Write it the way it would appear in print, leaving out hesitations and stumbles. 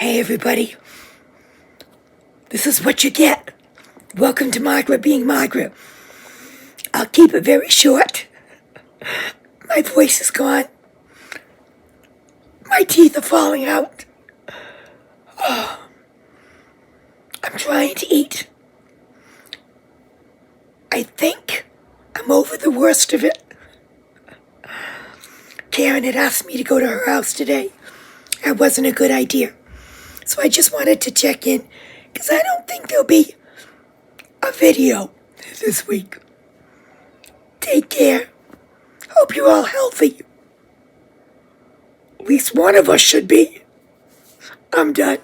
Hey everybody, this is what you get. Welcome to Margaret being Margaret. I'll keep it very short. My voice is gone. My teeth are falling out. I'm trying to eat. I think I'm over the worst of it. Karen had asked me to go to her house today. That wasn't a good idea. So I just wanted to check in, because I don't think there'll be a video this week. Take care. Hope you're all healthy. At least one of us should be. I'm done.